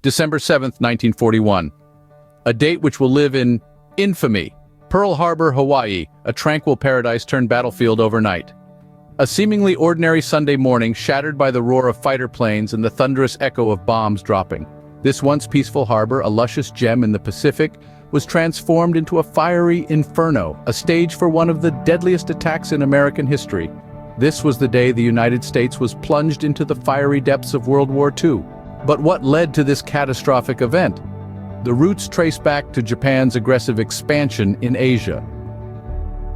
December 7, 1941. A date which will live in infamy. Pearl Harbor, Hawaii, a tranquil paradise turned battlefield overnight. A seemingly ordinary Sunday morning shattered by the roar of fighter planes and the thunderous echo of bombs dropping. This once peaceful harbor, a luscious gem in the Pacific, was transformed into a fiery inferno, a stage for one of the deadliest attacks in American history. This was the day the United States was plunged into the fiery depths of World War II. But what led to this catastrophic event? The roots trace back to Japan's aggressive expansion in Asia.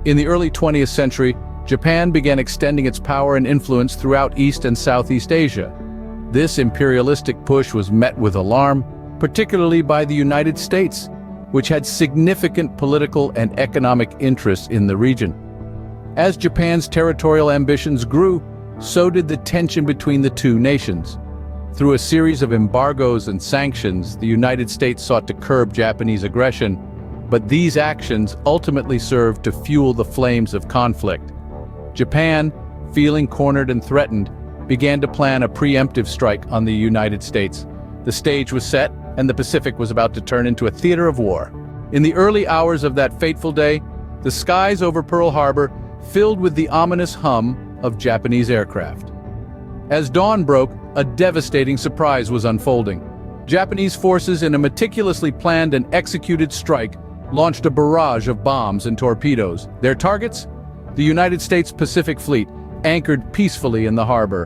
In the early 20th century, Japan began extending its power and influence throughout East and Southeast Asia. This imperialistic push was met with alarm, particularly by the United States, which had significant political and economic interests in the region. As Japan's territorial ambitions grew, so did the tension between the two nations. Through a series of embargoes and sanctions, the United States sought to curb Japanese aggression, but these actions ultimately served to fuel the flames of conflict. Japan, feeling cornered and threatened, began to plan a preemptive strike on the United States. The stage was set, and the Pacific was about to turn into a theater of war. In the early hours of that fateful day, the skies over Pearl Harbor filled with the ominous hum of Japanese aircraft. As dawn broke, a devastating surprise was unfolding. Japanese forces, in a meticulously planned and executed strike, launched a barrage of bombs and torpedoes. Their targets? The United States Pacific Fleet, anchored peacefully in the harbor.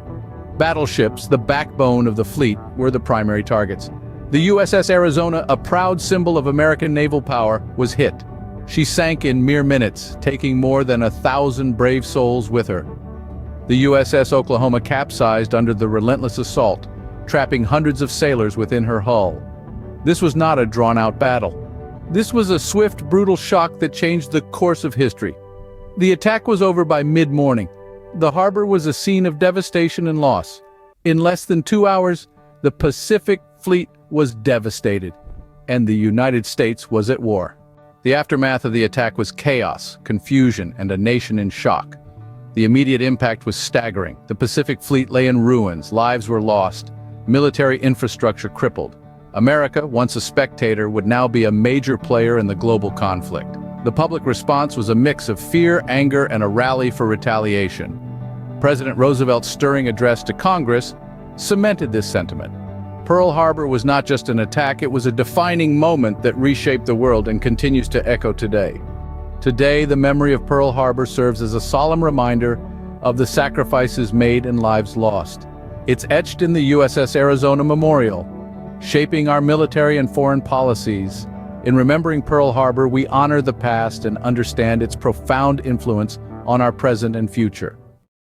Battleships, the backbone of the fleet, were the primary targets. The USS Arizona, a proud symbol of American naval power, was hit. She sank in mere minutes, taking more than 1,000 brave souls with her. The USS Oklahoma capsized under the relentless assault, trapping hundreds of sailors within her hull. This was not a drawn-out battle. This was a swift, brutal shock that changed the course of history. The attack was over by mid-morning. The harbor was a scene of devastation and loss. In less than 2 hours, the Pacific Fleet was devastated, and the United States was at war. The aftermath of the attack was chaos, confusion, and a nation in shock. The immediate impact was staggering. The Pacific Fleet lay in ruins, lives were lost, military infrastructure crippled. America, once a spectator, would now be a major player in the global conflict. The public response was a mix of fear, anger, and a rally for retaliation. President Roosevelt's stirring address to Congress cemented this sentiment. Pearl Harbor was not just an attack, it was a defining moment that reshaped the world and continues to echo today. Today, the memory of Pearl Harbor serves as a solemn reminder of the sacrifices made and lives lost. It's etched in the USS Arizona Memorial, shaping our military and foreign policies. In remembering Pearl Harbor, we honor the past and understand its profound influence on our present and future.